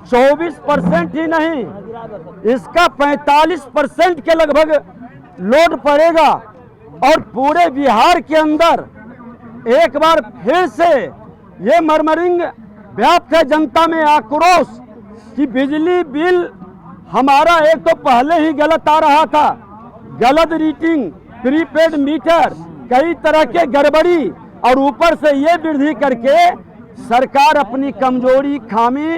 24% ही नहीं, इसका 45% के लगभग लोड पड़ेगा। और पूरे बिहार के अंदर एक बार फिर से ये मर्मरिंग व्याप्त है, जनता में आक्रोश कि बिजली बिल हमारा एक तो पहले ही गलत आ रहा था, गलत रीडिंग, प्रीपेड मीटर, कई तरह के गड़बड़ी, और ऊपर से ये वृद्धि करके सरकार अपनी कमजोरी, खामी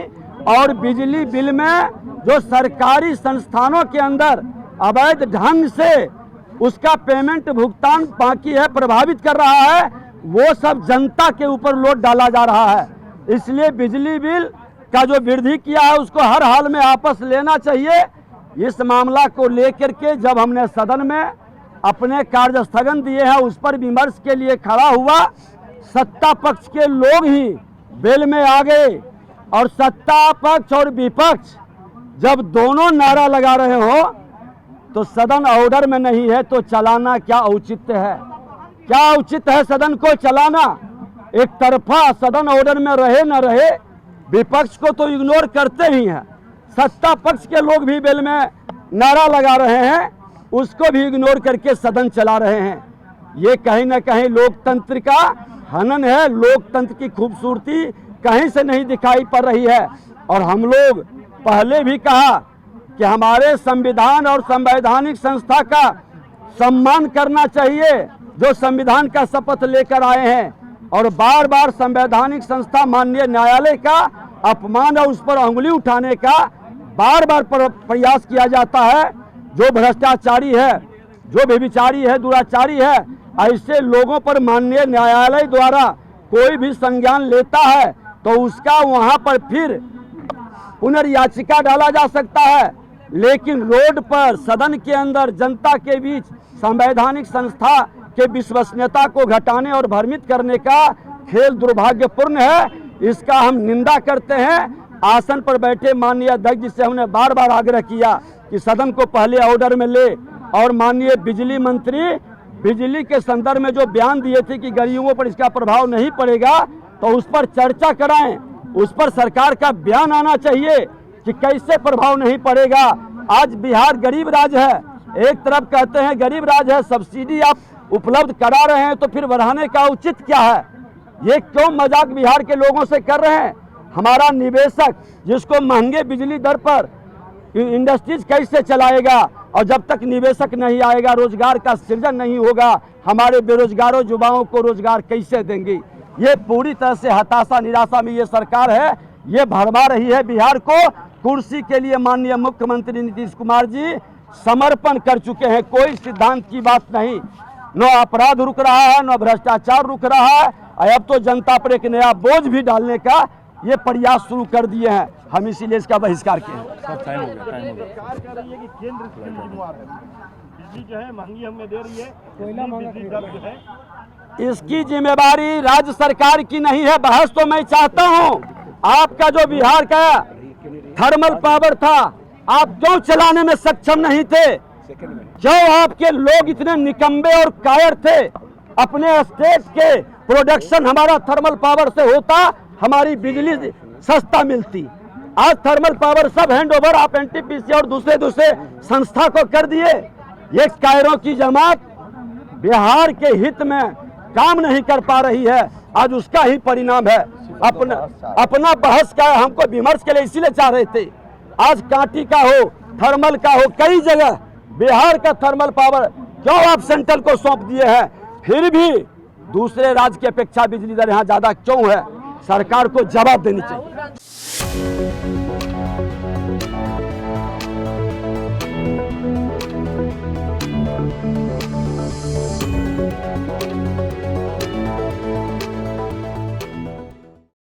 और बिजली बिल में जो सरकारी संस्थानों के अंदर अवैध ढंग से उसका पेमेंट भुगतान बाकी है, प्रभावित कर रहा है, वो सब जनता के ऊपर लोड डाला जा रहा है। इसलिए बिजली बिल का जो वृद्धि किया है उसको हर हाल में वापस लेना चाहिए। इस मामला को लेकर के जब हमने सदन में अपने कार्य स्थगन दिए हैं, उस पर विमर्श के लिए खड़ा हुआ, सत्ता पक्ष के लोग ही बेल में आ गए। और सत्ता पक्ष और विपक्ष जब दोनों नारा लगा रहे हो तो सदन ऑर्डर में नहीं है तो चलाना क्या औचित्य है? क्या औचित्य है सदन को चलाना? एक तरफा सदन ऑर्डर में रहे न रहे, विपक्ष को तो इग्नोर करते ही हैं, सत्ता पक्ष के लोग भी बेल में नारा लगा रहे हैं, उसको भी इग्नोर करके सदन चला रहे हैं। ये कहीं ना कहीं लोकतंत्र का हनन है, लोकतंत्र की खूबसूरती कहीं से नहीं दिखाई पड़ रही है। और हम लोग पहले भी कहा कि हमारे संविधान और संवैधानिक संस्था का सम्मान करना चाहिए, जो संविधान का शपथ लेकर आए हैं, और बार बार संवैधानिक संस्था माननीय न्यायालय का अपमान और उस पर अंगुली उठाने का बार बार प्रयास किया जाता है। जो भ्रष्टाचारी है, जो व्यभिचारी है, दुराचारी है, ऐसे लोगों पर माननीय न्यायालय द्वारा कोई भी संज्ञान लेता है तो उसका वहां पर फिर पुनर्याचिका डाला जा सकता है। लेकिन रोड पर, सदन के अंदर, जनता के बीच संवैधानिक संस्था के विश्वसनीयता को घटाने और भ्रमित करने का खेल दुर्भाग्यपूर्ण है। इसका हम निंदा करते हैं। आसन पर बैठे माननीय अध्यक्ष जी से हमने बार बार आग्रह किया कि सदन को पहले ऑर्डर में ले, और माननीय बिजली मंत्री बिजली के संदर्भ में जो बयान दिए थे कि गरीबों पर इसका प्रभाव नहीं पड़ेगा, तो उस पर चर्चा कराएं, उस पर सरकार का बयान आना चाहिए कि कैसे प्रभाव नहीं पड़ेगा। आज बिहार गरीब राज्य है, एक तरफ कहते हैं गरीब राज्य है, सब्सिडी आप उपलब्ध करा रहे हैं तो फिर बढ़ाने का उचित क्या है? ये क्यों मजाक बिहार के लोगों से कर रहे हैं? हमारा निवेशक जिसको महंगे बिजली दर पर इंडस्ट्रीज कैसे चलाएगा? और जब तक निवेशक नहीं आएगा, रोजगार का सृजन नहीं होगा, हमारे बेरोजगारों युवाओं को रोजगार कैसे देंगे? ये पूरी तरह से हताशा, निराशा में ये सरकार है। ये भरमा रही है बिहार को। कुर्सी के लिए माननीय मुख्यमंत्री नीतीश कुमार जी समर्पण कर चुके हैं। कोई सिद्धांत की बात नहीं, न अपराध रुक रहा है, न भ्रष्टाचार रुक रहा है। और अब तो जनता पर एक नया बोझ भी डालने का ये प्रयास शुरू कर दिए हैं। हम इसीलिए इसका बहिष्कार किए हैं। सरकार कह रही है कि केंद्र जिम्मेदार है, बिजली जो है महंगी हमें दे रही है, बिजली दर जो है इसकी जिम्मेवारी राज्य सरकार की नहीं है। बहस तो मैं चाहता हूं, आपका जो बिहार का थर्मल पावर था, आप क्यों चलाने में सक्षम नहीं थे? क्यों आपके लोग इतने निकम्बे और कायर थे? अपने स्टेट के प्रोडक्शन हमारा थर्मल पावर से होता, हमारी बिजली सस्ता मिलती। आज थर्मल पावर सब हैंडओवर आप एनटीपीसी और दूसरे संस्था को कर दिए। ये कायरों की जमात बिहार के हित में काम नहीं कर पा रही है, आज उसका ही परिणाम है। अपना बहस का हमको विमर्श के लिए इसीलिए चाह रहे थे। आज कांटी का हो, थर्मल का हो, कई जगह बिहार का थर्मल पावर क्यों आप सेंट्रल को सौंप दिए हैं? फिर भी दूसरे राज्य की अपेक्षा बिजली दर यहाँ ज्यादा क्यों है? सरकार को जवाब देनी चाहिए।